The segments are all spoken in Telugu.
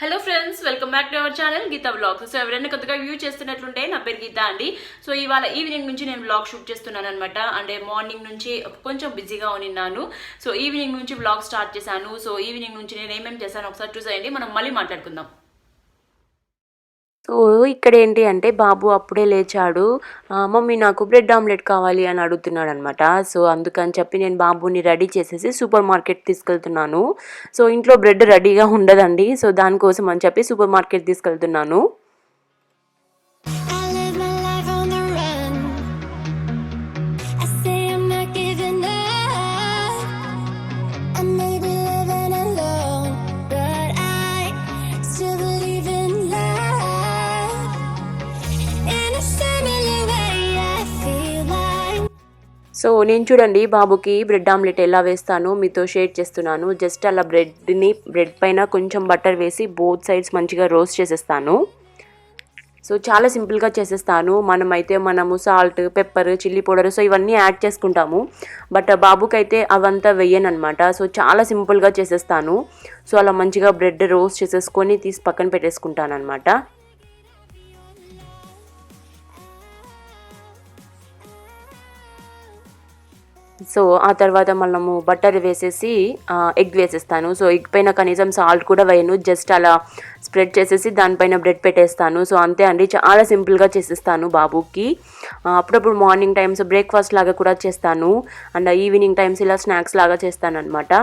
Hello friends, welcome back to our channel Geetha vlogs. So ఎవరైనా కొత్తగా వ్యూ చేస్తున్నట్లుంటే నా పేరు గీత అండి. సో ఇవాళ ఈవినింగ్ నుంచి నేను వ్లాగ్ షూట్ చేస్తున్నాను అనమాట. అంటే మార్నింగ్ నుంచి కొంచెం బిజీగా ఉన్నాను. సో ఈవినింగ్ నుంచి వ్లాగ్ స్టార్ట్ చేశాను. సో ఈవినింగ్ నుంచి నేను ఏమేమి చేశాను ఒకసారి చూసేయండి, మనం మళ్ళీ మాట్లాడుకుందాం. సో ఇక్కడ ఏంటి అంటే బాబు అప్పుడే లేచాడు. మమ్మీ నాకు బ్రెడ్ ఆమ్లెట్ కావాలి అని అడుగుతున్నాడు అనమాట. సో అందుకని చెప్పి నేను బాబుని రెడీ చేసేసి సూపర్ మార్కెట్ తీసుకెళ్తున్నాను. సో ఇంట్లో బ్రెడ్ రెడీగా ఉండదండి. సో దానికోసం అని చెప్పి సూపర్ మార్కెట్ తీసుకెళ్తున్నాను. సో నేను చూడండి బాబుకి బ్రెడ్ ఆమ్లెట్ ఎలా వేస్తానో మీతో షేర్ చేస్తున్నాను. జస్ట్ అలా బ్రెడ్ పైన కొంచెం బటర్ వేసి బోత్ సైడ్స్ మంచిగా రోస్ట్ చేసేస్తాను. సో చాలా సింపుల్గా చేసేస్తాను. మనము salt, pepper, chilli powder so ఇవన్నీ యాడ్ చేసుకుంటాము. బట్ బాబుకైతే అవంతా వెయ్యను అనమాట. సో చాలా సింపుల్గా చేసేస్తాను. సో అలా మంచిగా బ్రెడ్ రోస్ట్ చేసేసుకొని తీసి పక్కన పెట్టేసుకుంటాను అనమాట. సో ఆ తర్వాత మనము బటర్ వేసేసి ఎగ్ వేసేస్తాను. సో ఎగ్ పైన కనీసం సాల్ట్ కూడా వేయను, జస్ట్ అలా స్ప్రెడ్ చేసేసి దానిపైన బ్రెడ్ పెట్టేస్తాను. సో అంతే అండి, చాలా సింపుల్గా చేసేస్తాను బాబుకి. అప్పుడప్పుడు మార్నింగ్ టైమ్స్ బ్రేక్ఫాస్ట్ లాగా కూడా చేస్తాను, అండ్ ఈవినింగ్ టైమ్స్ ఇలా స్నాక్స్ లాగా చేస్తాను అనమాట.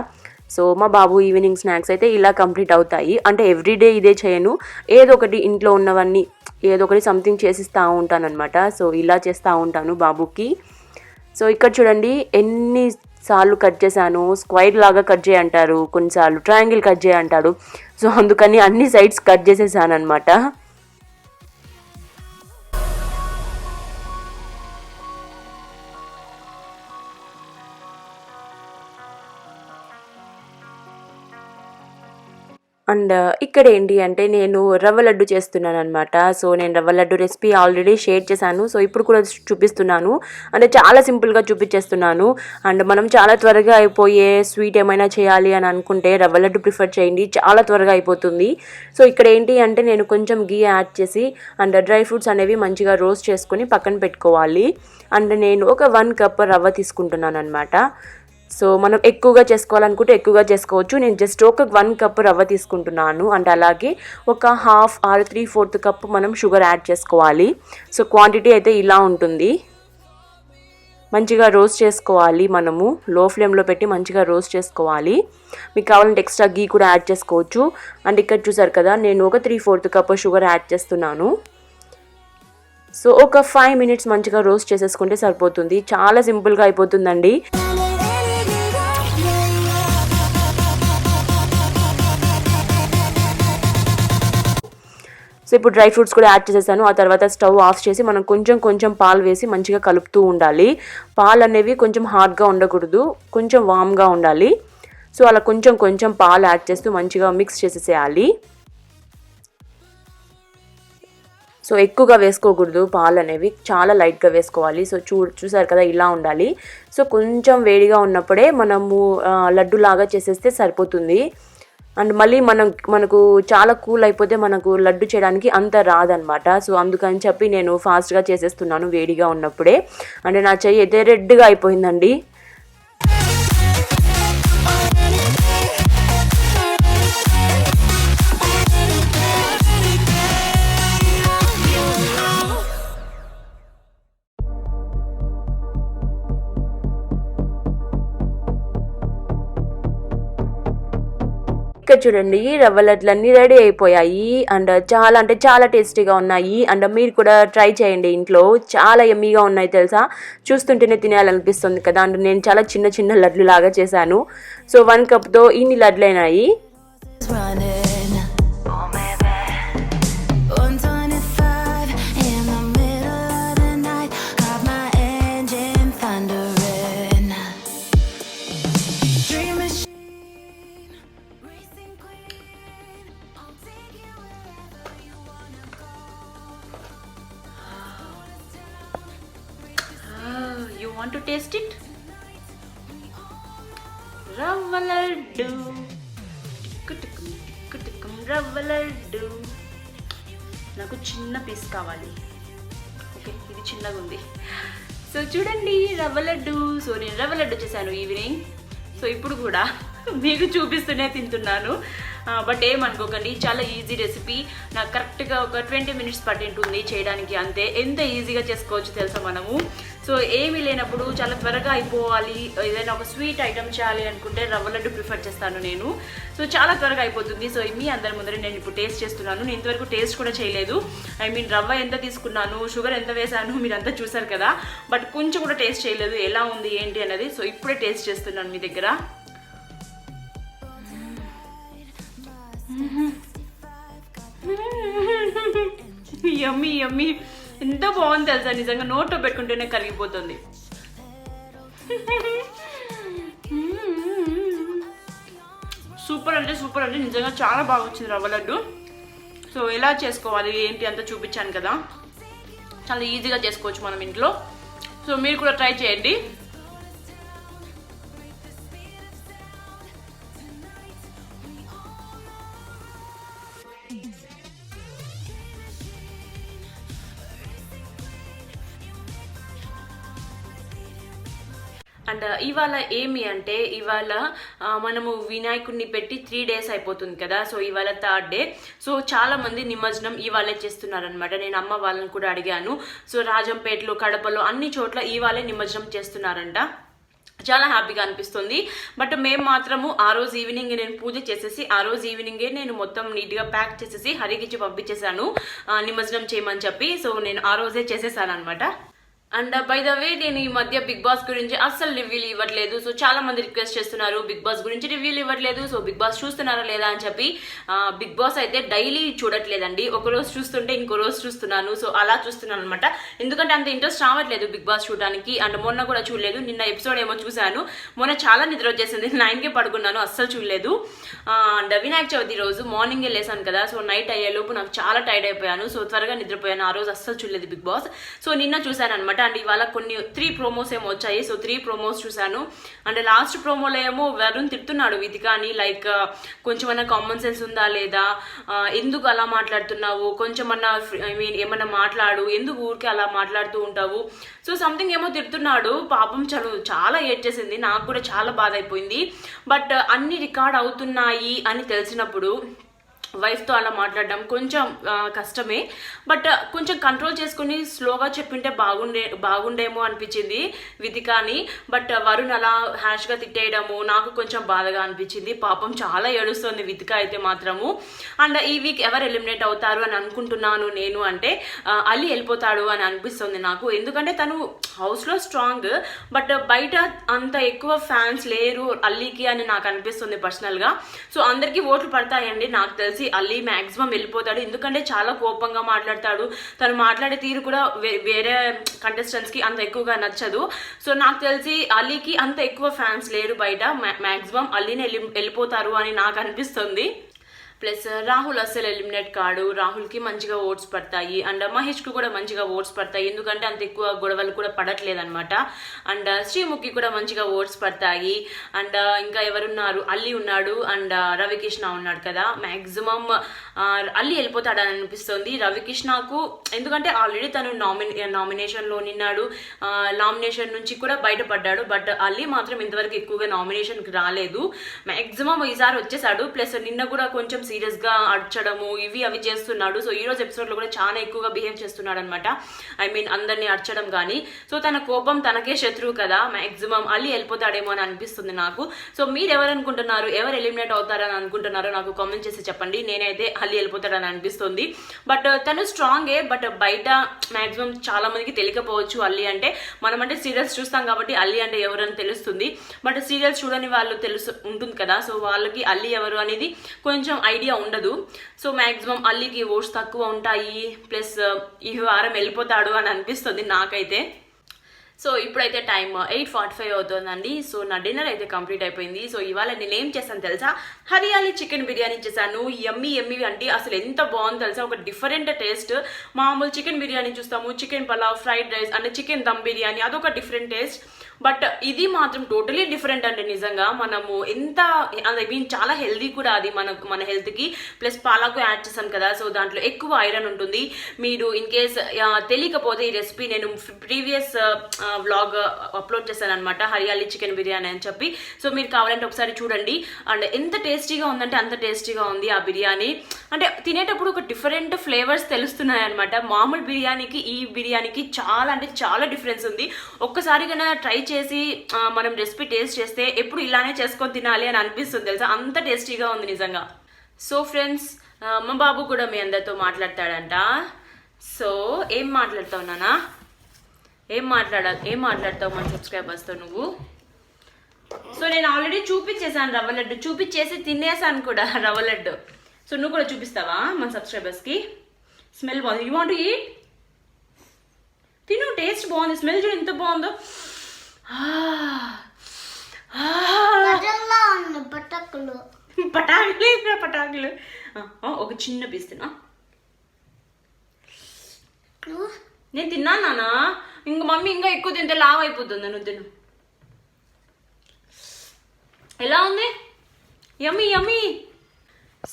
సో మా బాబు ఈవినింగ్ స్నాక్స్ అయితే ఇలా కంప్లీట్ అవుతాయి. అంటే ఎవ్రీడే ఇదే చేయను, ఏదో ఒకటి ఇంట్లో ఉన్నవన్నీ ఏదో ఒకటి సంథింగ్ చేసిస్తూ ఉంటానన్నమాట. సో ఇలా చేస్తూ ఉంటాను బాబుకి. సో ఇక్కడ చూడండి ఎన్నిసార్లు కట్ చేశాను. స్క్వైర్ లాగా కట్ చేయంటారు, కొన్నిసార్లు ట్రయాంగిల్ కట్ చేయంటారు. సో అందుకని అన్ని సైడ్స్ కట్ చేసేసాను అనమాట. అండ్ ఇక్కడ ఏంటి అంటే నేను రవ్వ లడ్డు చేస్తున్నాను అనమాట. సో నేను రవ్వ లడ్డు రెసిపీ ఆల్రెడీ షేర్ చేశాను. సో ఇప్పుడు కూడా చూపిస్తున్నాను, అంటే చాలా సింపుల్గా చూపించేస్తున్నాను. అండ్ మనం చాలా త్వరగా అయిపోయే స్వీట్ ఏమైనా చేయాలి అని అనుకుంటే రవ్వ లడ్డు ప్రిఫర్ చేయండి, చాలా త్వరగా అయిపోతుంది. సో ఇక్కడ ఏంటి అంటే నేను కొంచెం గీ యాడ్ చేసి అండ్ డ్రై ఫ్రూట్స్ అనేవి మంచిగా రోస్ట్ చేసుకొని పక్కన పెట్టుకోవాలి. అండ్ నేను ఒక 1 కప్ రవ్వ తీసుకుంటున్నాను అనమాట. సో మనం ఎక్కువగా చేసుకోవాలనుకుంటే ఎక్కువగా చేసుకోవచ్చు. నేను జస్ట్ ఒక 1 కప్ రవ్వ తీసుకుంటున్నాను. అండ్ అలాగే ఒక హాఫ్ ఆర్ 3/4 కప్ మనం షుగర్ యాడ్ చేసుకోవాలి. సో క్వాంటిటీ అయితే ఇలా ఉంటుంది. మంచిగా రోస్ట్ చేసుకోవాలి, మనము లో ఫ్లేమ్లో పెట్టి మంచిగా రోస్ట్ చేసుకోవాలి. మీకు కావాలంటే ఎక్స్ట్రా గీ కూడా యాడ్ చేసుకోవచ్చు. అండ్ ఇక్కడ చూసారు కదా, నేను ఒక 3/4 కప్ షుగర్ యాడ్ చేస్తున్నాను. సో ఒక 5 మినిట్స్ మంచిగా రోస్ట్ చేసేసుకుంటే సరిపోతుంది, చాలా సింపుల్గా అయిపోతుందండి. సో ఇప్పుడు డ్రై ఫ్రూట్స్ కూడా యాడ్ చేసేసాను. ఆ తర్వాత స్టవ్ ఆఫ్ చేసి మనం కొంచెం పాలు వేసి మంచిగా కలుపుతూ ఉండాలి. పాలు అనేవి కొంచెం హాట్గా ఉండకూడదు, కొంచెం వామ్గా ఉండాలి. సో అలా కొంచెం పాలు యాడ్ చేస్తూ మంచిగా మిక్స్ చేసేసేయాలి. సో ఎక్కువగా వేసుకోకూడదు, పాలు అనేవి చాలా లైట్గా వేసుకోవాలి. సో చూసారు కదా, ఇలా ఉండాలి. సో కొంచెం వేడిగా ఉన్నప్పుడే మనము లడ్డులాగా చేసేస్తే సరిపోతుంది. అండ్ మళ్ళీ మనకు చాలా కూల్ అయిపోతే మనకు లడ్డు చేయడానికి అంత రాదనమాట. సో అందుకని చెప్పి నేను ఫాస్ట్గా చేసేస్తున్నాను వేడిగా ఉన్నప్పుడే. అంటే నా చెయ్యి అయితే రెడ్గా అయిపోయిందండి. ఇక్కడ చూడండి, రవ్వ లడ్లన్నీ రెడీ అయిపోయాయి. అండ్ చాలా టేస్టీగా ఉన్నాయి. అండ్ మీరు కూడా ట్రై చేయండి ఇంట్లో, చాలా యమ్మీగా ఉన్నాయి తెలుసా, చూస్తుంటేనే తినాలనిపిస్తుంది కదా. అండ్ నేను చాలా చిన్న లడ్లు లాగా చేశాను. సో 1 కప్తో ఇన్ని లడ్లు అయినాయి. Want to taste it? Rava Laddu. రవ్వ లడ్డు. నాకు చిన్న పీస్ కావాలి. ఓకే, ఇది చిన్నగా ఉంది. సో చూడండి రవ్వ లడ్డు. సో నేను రవ్వ లడ్డు చేశాను ఈవినింగ్. సో ఇప్పుడు కూడా మీకు చూపిస్తూనే తింటున్నాను. బట్ ఏమనుకోకండి, చాలా ఈజీ రెసిపీ. నాకు కరెక్ట్గా ఒక 20 minutes పట్టింటుంది చేయడానికి, అంతే. ఎంత ఈజీగా చేసుకోవచ్చు తెలుసా మనము. సో ఏమీ లేనప్పుడు చాలా త్వరగా అయిపోవాలి, ఏదైనా ఒక స్వీట్ ఐటమ్ చేయాలి అనుకుంటే రవ్వ లడ్డు ప్రిఫర్ చేస్తాను నేను. సో చాలా త్వరగా అయిపోతుంది. సో మీ అందరి ముందర నేను ఇప్పుడు టేస్ట్ చేస్తున్నాను. నేను ఇంతవరకు టేస్ట్ కూడా చేయలేదు. రవ్వ ఎంత తీసుకున్నాను, షుగర్ ఎంత వేసాను మీరంతా చూసారు కదా. బట్ కొంచెం కూడా టేస్ట్ చేయలేదు ఎలా ఉంది ఏంటి అన్నది. సో ఇప్పుడే టేస్ట్ చేస్తున్నాను మీ దగ్గర. యమ్మీ యమ్మీ, ఎంత బాగుంది తెలుసా, నిజంగా నోట్లో పెట్టుకుంటేనే కరిగిపోతుంది. సూపర్ అంటే సూపర్ అంటే నిజంగా చాలా బాగా వచ్చింది రవ్వ లడ్డు. సో ఎలా చేసుకోవాలి ఏంటి అంతా చూపించాను కదా, చాలా ఈజీగా చేసుకోవచ్చు మనం ఇంట్లో. సో మీరు కూడా ట్రై చేయండి. అండ్ ఇవాళ ఏమి అంటే, ఇవాళ మనము వినాయకుడిని పెట్టి 3 days అయిపోతుంది కదా. సో ఇవాళ 3rd day. సో చాలా మంది నిమజ్జనం ఇవాళే చేస్తున్నారనమాట. నేను అమ్మ వాళ్ళని కూడా అడిగాను. సో రాజంపేటలో, కడపలో అన్ని చోట్ల ఇవాళే నిమజ్జనం చేస్తున్నారంట. చాలా హ్యాపీగా అనిపిస్తుంది. బట్ మేము మాత్రము ఆ రోజు ఈవినింగ్ నేను పూజ చేసేసి ఆ రోజు ఈవినింగే నేను మొత్తం నీట్గా ప్యాక్ చేసేసి హరికిచ్చి పంపించేశాను నిమజ్జనం చేయమని చెప్పి. సో నేను ఆ రోజే చేసేసాను అనమాట. అండ్ బై ద వే, నేను ఈ మధ్య బిగ్ బాస్ గురించి అస్సలు రివ్యూలు ఇవ్వట్లేదు. సో చాలా మంది రిక్వెస్ట్ చేస్తున్నారు బిగ్ బాస్ గురించి రివ్యూలు ఇవ్వట్లేదు. సో బిగ్ బాస్ చూస్తున్నారా లేదా అని చెప్పి. బిగ్ బాస్ అయితే డైలీ చూడట్లేదండి, ఒక రోజు చూస్తుంటే ఇంకో రోజు చూస్తున్నాను. సో అలా చూస్తున్నాను అనమాట. ఎందుకంటే అంత ఇంట్రెస్ట్ రావట్లేదు బిగ్ బాస్ చూడడానికి. అండ్ మొన్న కూడా చూడలేదు. నిన్న ఎపిసోడ్ ఏమో చూశాను. మొన్న చాలా నిద్ర వచ్చేసింది, 9కే పడుకున్నాను, అస్సలు చూడలేదు. అండ్ వినాయక చవితి రోజు మార్నింగే లేసాను కదా. సో నైట్ అయ్యేలోపు నాకు చాలా టైర్డ్ అయిపోయాను. సో త్వరగా నిద్రపోయాను. ఆ రోజు అస్సలు చూడలేదు బిగ్ బాస్. సో నిన్న చూశాను అనమాట. అండ్ ఇవాళ కొన్ని 3 promos ఏమో వచ్చాయి. సో 3 promos చూశాను. అండ్ లాస్ట్ ప్రోమోలో ఏమో వరుణ్ తిడుతున్నాడు వితికాని, లైక్ కొంచెమన్నా కామన్ సెన్స్ ఉందా లేదా, ఎందుకు అలా మాట్లాడుతున్నావు, కొంచెమన్నా ఏమన్నా మాట్లాడు, ఎందుకు ఊరికే అలా మాట్లాడుతూ ఉంటావు, సో సంథింగ్ ఏమో తిడుతున్నాడు. పాపం చాలా ఏడ్చేసింది, నాకు కూడా చాలా బాధ అయిపోయింది. బట్ అన్ని రికార్డ్ అవుతున్నాయి అని తెలిసినప్పుడు వైఫ్తో అలా మాట్లాడడం కొంచెం కష్టమే. బట్ కొంచెం కంట్రోల్ చేసుకుని స్లోగా చెప్పింటే బాగుండేమో అనిపించింది వితికాని. బట్ వరుణ్ అలా హ్యాష్గా తిట్టేయడము నాకు కొంచెం బాధగా అనిపించింది. పాపం చాలా ఏడుస్తుంది వితిక అయితే మాత్రము. అండ్ ఈ వీక్ ఎవరు ఎలిమినేట్ అవుతారు అని అనుకుంటున్నాను నేను అంటే, అలీ వెళ్ళిపోతాడు అని అనిపిస్తుంది నాకు. ఎందుకంటే తను హౌస్లో స్ట్రాంగ్, బట్ బయట అంత ఎక్కువ ఫ్యాన్స్ లేరు అల్లీకి అని నాకు అనిపిస్తుంది పర్సనల్గా. సో అందరికీ ఓట్లు పడతాయండి నాకు తెలిసి. అల్లీ మ్యాక్సిమం వెళ్ళిపోతాడు, ఎందుకంటే చాలా కోపంగా మాట్లాడతాడు. తను మాట్లాడే తీరు కూడా వేరే కంటెస్టెంట్స్ కి అంత ఎక్కువగా నచ్చదు. సో నాకు తెలిసి అల్లీకి అంత ఎక్కువ ఫ్యాన్స్ లేరు బయట. మ్యాక్సిమం అల్లీని వెళ్ళిపోతారు అని నాకు అనిపిస్తుంది. ప్లస్ రాహుల్ అస్సలు ఎలిమినేట్ కాడు, రాహుల్కి మంచిగా ఓట్స్ పడతాయి. అండ్ మహేష్కి కూడా మంచిగా ఓట్స్ పడతాయి, ఎందుకంటే అంత ఎక్కువ గొడవలు కూడా పడట్లేదనమాట. అండ్ శ్రీముఖి కూడా మంచిగా ఓట్స్ పడతాయి. అండ్ ఇంకా ఎవరున్నారు, అల్లి ఉన్నాడు, అండ్ రవికృష్ణ ఉన్నాడు కదా. మ్యాక్సిమం అల్లి వెళ్ళిపోతాడని అనిపిస్తుంది రవికృష్ణకు, ఎందుకంటే ఆల్రెడీ తను నామినేషన్లో నిన్నాడు, నామినేషన్ నుంచి కూడా బయటపడ్డాడు. బట్ అల్లి మాత్రం ఇంతవరకు ఎక్కువగా నామినేషన్కి రాలేదు. మ్యాక్సిమం ఈసారి వచ్చేసాడు. ప్లస్ నిన్న కూడా కొంచెం సీరియస్ గా అర్చడము అవి చేస్తున్నాడు. సో ఈ రోజు ఎపిసోడ్ లో కూడా చాలా ఎక్కువగా బిహేవ్ చేస్తున్నాడు అనమాట. అందరినీ అర్చడం కానీ. సో తన కోపం తనకే శత్రువు కదా. మాక్సిమం అల్లి వెళ్ళిపోతాడేమో అని అనిపిస్తుంది నాకు. సో మీరు ఎవరు అనుకుంటున్నారు, ఎవరు ఎలిమినేట్ అవుతారని అనుకుంటున్నారో నాకు కామెంట్ చేసి చెప్పండి. నేనైతే అల్లి వెళ్ళిపోతాడని అనిపిస్తుంది. బట్ తను స్ట్రాంగే, బట్ బయట మాక్సిమం చాలా మందికి తెలియకపోవచ్చు అల్లి అంటే. మనం అంటే సీరియల్స్ చూస్తాం కాబట్టి అల్లి అంటే ఎవరని తెలుస్తుంది. బట్ సీరియల్స్ చూడని వాళ్ళు ఉంటుంది కదా. సో వాళ్ళకి అల్లి ఎవరు అనేది కొంచెం ఐడియా ఉండదు. సో మ్యాక్సిమం అల్లీకి ఓట్స్ తక్కువ ఉంటాయి. ప్లస్ ఈ వారం వెళ్ళిపోతాడు అని అనిపిస్తుంది నాకైతే. సో ఇప్పుడైతే టైం 8:45 అవుతుందండి. సో నా డిన్నర్ అయితే కంప్లీట్ అయిపోయింది. సో ఇవాళ నేను ఏం చేశాను తెలుసా, హరియాలి చికెన్ బిర్యానీ చేశాను. యమ్మీ అంటే అసలు ఎంత బాగుంది తెలుసా, ఒక డిఫరెంట్ టేస్ట్. మామూలు చికెన్ బిర్యానీ చూస్తాము, చికెన్ పలావ్, ఫ్రైడ్ రైస్ అంటే చికెన్ దమ్ బిర్యానీ, అదొక డిఫరెంట్ టేస్ట్. బట్ ఇది మాత్రం టోటలీ డిఫరెంట్ అండి. నిజంగా మనము ఎంత ఐ మీన్ చాలా హెల్దీ కూడా అది మన హెల్త్కి. ప్లస్ పాలకు యాడ్ చేసాం కదా, సో దాంట్లో ఎక్కువ ఐరన్ ఉంటుంది. మీరు ఇన్ కేస్ తెలియకపోతే ఈ రెసిపీ నేను ప్రీవియస్ వ్లాగ్ అప్లోడ్ చేశాను అనమాట, హరియాలీ చికెన్ బిర్యానీ అని చెప్పి. సో మీరు కావాలంటే ఒకసారి చూడండి. అండ్ ఎంత టేస్టీగా ఉందంటే అంత టేస్టీగా ఉంది ఆ బిర్యానీ. అంటే తినేటప్పుడు ఒక డిఫరెంట్ ఫ్లేవర్స్ తెలుస్తున్నాయి అనమాట. మామూలు బిర్యానీకి ఈ బిర్యానీకి చాలా అంటే చాలా డిఫరెన్స్ ఉంది. ఒక్కసారి కన్నా ట్రై చేసి మనం రెసిపీ టేస్ట్ చేస్తే ఎప్పుడు ఇలానే చేసుకొని తినాలి అని అనిపిస్తుంది తెలుసా, అంత టేస్టీగా ఉంది నిజంగా. సో ఫ్రెండ్స్, మా బాబు కూడా మీ అందరితో మాట్లాడతాడంట. సో ఏం మాట్లాడతావు నానా, ఏం మాట్లాడతావు మన సబ్స్క్రైబర్స్తో నువ్వు? సో నేను ఆల్రెడీ చూపించేసాను రవ్వ లడ్డు, చూపించేసి తినేసాను కూడా రవ్వ లడ్డు. సో నువ్వు కూడా చూపిస్తావా మన సబ్స్క్రైబర్స్కి? స్మెల్ బాగుంది. You want to eat? తిను, టేస్ట్ బాగుంది, స్మెల్ చూడు ఎంత బాగుందో. పటాకులు ఒక చిన్న పీస్ తిన్నా. నేను తిన్నాను నానా, ఇంక మమ్మీ ఇంకా ఎక్కువ తింటే లావ్ అయిపోతుంది. నువ్వు తిను. ఎలా ఉంది? యమ్మీ యమ్మీ.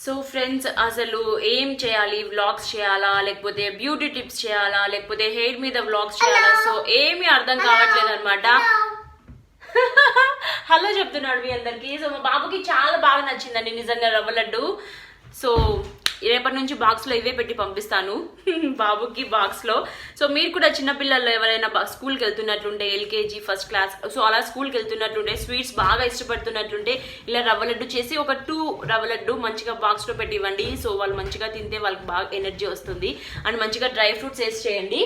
సో ఫ్రెండ్స్, అసలు ఏం చేయాలి, వ్లాగ్స్ చేయాలా లేకపోతే బ్యూటీ టిప్స్ చేయాలా లేకపోతే హెయిర్ మీద వ్లాగ్స్ చేయాలా, సో ఏమీ అర్థం కావట్లేదు అనమాట. హలో చెప్తున్నాడు మీ అందరికి. సో మా బాబుకి చాలా బాగా నచ్చిందండి నిజంగా రవ్వ లడ్డు. సో రేపటి నుంచి బాక్స్లో ఇవే పెట్టి పంపిస్తాను బాబుకి బాక్స్లో. సో మీరు కూడా చిన్నపిల్లలు ఎవరైనా స్కూల్కి వెళ్తున్నట్లుంటే, ఎల్కేజీ ఫస్ట్ క్లాస్, సో అలా స్కూల్కి వెళ్తున్నట్లుంటే, స్వీట్స్ బాగా ఇష్టపడుతున్నట్లుంటే ఇలా రవ్వ లడ్డు చేసి ఒక 2 రవ్వ లడ్డు మంచిగా బాక్స్లో పెట్టి ఇవ్వండి. సో వాళ్ళు మంచిగా తింటే వాళ్ళకి బాగా ఎనర్జీ వస్తుంది. అండ్ మంచిగా డ్రై ఫ్రూట్స్ వేస్ట్ చేయండి.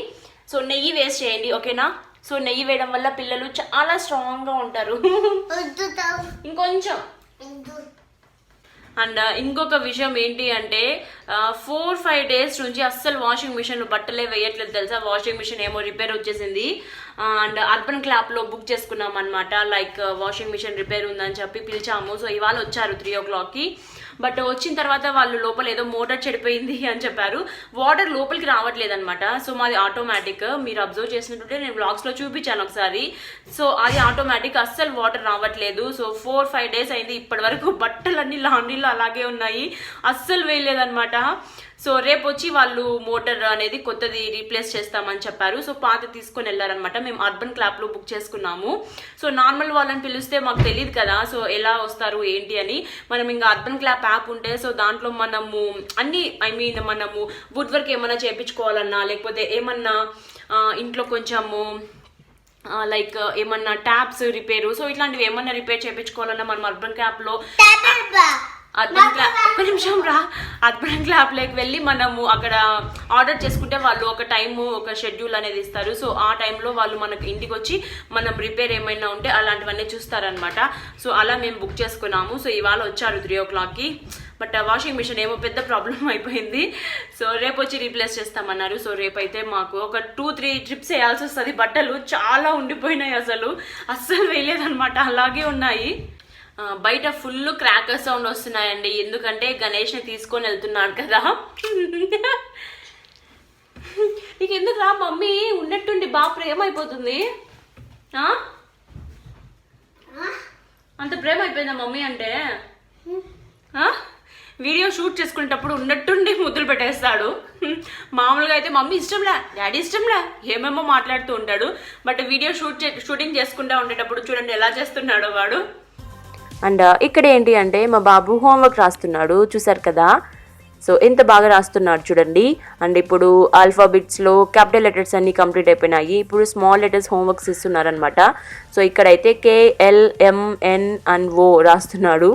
సో నెయ్యి వేస్ట్ చేయండి, ఓకేనా? సో నెయ్యి వేయడం వల్ల పిల్లలు చాలా స్ట్రాంగ్గా ఉంటారు. ఇంకొంచెం. అండ్ ఇంకొక విషయం ఏంటి అంటే 4-5 డేస్ నుంచి అస్సలు వాషింగ్ మిషన్లో బట్టలే వేయట్లేదు తెలుసా. వాషింగ్ మిషన్ ఏమో రిపేర్ వచ్చేసింది. అండ్ అర్బన్ క్లాప్లో బుక్ చేసుకున్నాం అనమాట. లైక్ వాషింగ్ మిషన్ రిపేర్ ఉందని చెప్పి పిలిచాము. సో ఇవాళ వచ్చారు 3 o'clockకి. బట్ వచ్చిన తర్వాత వాళ్ళు లోపల ఏదో మోటార్ చెడిపోయింది అని చెప్పారు. వాటర్ లోపలికి రావట్లేదు అనమాట. సో మాది ఆటోమేటిక్, మీరు అబ్జర్వ్ చేసినట్టుంటే నేను వ్లాగ్స్లో చూపించాను ఒకసారి. సో అది ఆటోమేటిక్, అస్సలు వాటర్ రావట్లేదు. సో 4-5 డేస్ అయింది, ఇప్పటి వరకు బట్టలన్నీ లాండ్రీలో అలాగే ఉన్నాయి, అస్సలు వేయలేదన్నమాట. సో రేపు వచ్చి వాళ్ళు మోటార్ అనేది కొత్తది రీప్లేస్ చేస్తామని చెప్పారు. సో పాత తీసుకొని వెళ్ళారనమాట. మేము అర్బన్ క్లాప్లో బుక్ చేసుకున్నాము. సో నార్మల్ వాళ్ళని పిలిస్తే మాకు తెలియదు కదా, సో ఎలా వస్తారు ఏంటి అని. మనం ఇంకా అర్బన్ క్లాప్ యాప్ ఉంటే సో దాంట్లో మనము అన్ని మనము వుడ్ వర్క్ ఏమన్నా చేయించుకోవాలన్నా లేకపోతే ఏమన్నా ఇంట్లో కొంచెము లైక్ ఏమన్నా ట్యాప్స్ రిపేరు, సో ఇట్లాంటివి ఏమన్నా రిపేర్ చేయించుకోవాలన్నా మనం అర్బన్ క్లాప్లో అర్బన్ క్లాప్, ఒక్క నిమిషం రా, అర్బన్ క్లాప్లోకి వెళ్ళి మనము అక్కడ ఆర్డర్ చేసుకుంటే వాళ్ళు ఒక టైము ఒక షెడ్యూల్ అనేది ఇస్తారు. సో ఆ టైంలో వాళ్ళు మనకు ఇంటికి వచ్చి మనం రిపేర్ ఏమైనా ఉంటే అలాంటివన్నీ చూస్తారనమాట. సో అలా మేము బుక్ చేసుకున్నాము. సో ఇవాళ వచ్చారు 3 o'clockకి. బట్ వాషింగ్ మిషన్ ఏమో పెద్ద ప్రాబ్లం అయిపోయింది. సో రేపు వచ్చి రీప్లేస్ చేస్తామన్నారు. సో రేపైతే మాకు ఒక 2-3 ట్రిప్స్ వేయాల్సి వస్తుంది. బట్టలు చాలా ఉండిపోయినాయి, అస్సలు వేయలేదన్నమాట, అలాగే ఉన్నాయి. బయట ఫుల్ క్రాకర్ సౌండ్ వస్తున్నాయండి, ఎందుకంటే గణేష్ని తీసుకొని వెళ్తున్నాడు కదా. నీకు ఎందుకు రా మమ్మీ ఉన్నట్టుండి బాగా ప్రేమ అయిపోతుంది. అంత ప్రేమ అయిపోయిందా మమ్మీ అంటే? వీడియో షూట్ చేసుకునేటప్పుడు ఉన్నట్టుండి ముద్దులు పెట్టేస్తాడు. మామూలుగా అయితే మమ్మీ ఇష్టంలే, డాడీ ఇష్టంలే, ఏమేమో మాట్లాడుతూ ఉంటాడు. బట్ వీడియో షూటింగ్ చేసుకుంటూ ఉండేటప్పుడు చూడండి ఎలా చేస్తున్నాడో వాడు. అండ్ ఇక్కడ ఏంటి అంటే మా బాబు హోంవర్క్ రాస్తున్నాడు, చూసారు కదా. సో ఎంత బాగా రాస్తున్నాడు చూడండి. అండ్ ఇప్పుడు ఆల్ఫాబెట్స్లో క్యాపిటల్ లెటర్స్ అన్నీ కంప్లీట్ అయిపోయినాయి. ఇప్పుడు స్మాల్ లెటర్స్ హోంవర్క్స్ ఇస్తున్నారనమాట. సో ఇక్కడైతే KLMNO రాస్తున్నాడు.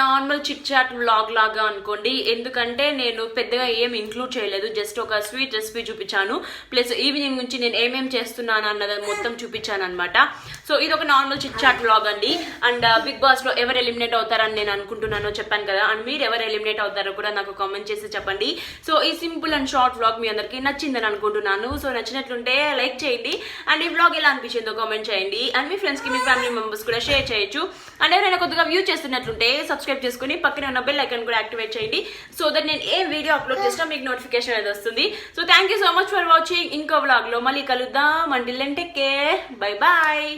నార్మల్ చిట్ చాట్ వ్లాగ్ లాగా అనుకోండి. ఎందుకంటే నేను పెద్దగా ఏం ఇంక్లూడ్ చేయలేదు, జస్ట్ ఒక స్వీట్ రెసిపీ చూపించాను, ప్లస్ ఈవినింగ్ నుంచి నేను ఏమేమి చేస్తున్నాను అన్నది మొత్తం చూపించాను అనమాట. సో ఇది ఒక నార్మల్ చిట్ చాట్ వ్లాగ్ అండి. అండ్ బిగ్ బాస్ లో ఎవరు ఎలిమినేట్ అవుతారని నేను అనుకుంటున్నానో చెప్పాను కదా, అండ్ మీరు ఎవరు ఎలిమినేట్ అవుతారో కూడా నాకు కామెంట్ చేసి చెప్పండి. సో ఈ సింపుల్ అండ్ షార్ట్ వ్లాగ్ మీ అందరికీ నచ్చిందని అనుకుంటున్నాను. సో నచ్చినట్లుంటే లైక్ చేయండి, అండ్ ఈ వ్లాగ్ ఎలా అనిపించిందో కామెంట్ చేయండి, అండ్ మీ ఫ్రెండ్స్ కి మీ ఫ్యామిలీ మెంబర్స్ కూడా షేర్ చేయొచ్చు. అండ్ ఎవరైనా కొద్దిగా వ్యూ చేస్తున్నట్లుంటే సబ్స్క్రైబ్ చేసుకుని పక్కనే ఉన్న బెల్ ఐకాన్ కూడా యాక్టివేట్ చేయండి, సో దట్ నేను ఏ వీడియో అప్లోడ్ చేసినా మీకు నోటిఫికేషన్ అనేది వస్తుంది. So thank you so much for watching. ఇంకో వ్లాగ్ లో మళ్ళీ కలుద్దాం. Until then take care, bye bye.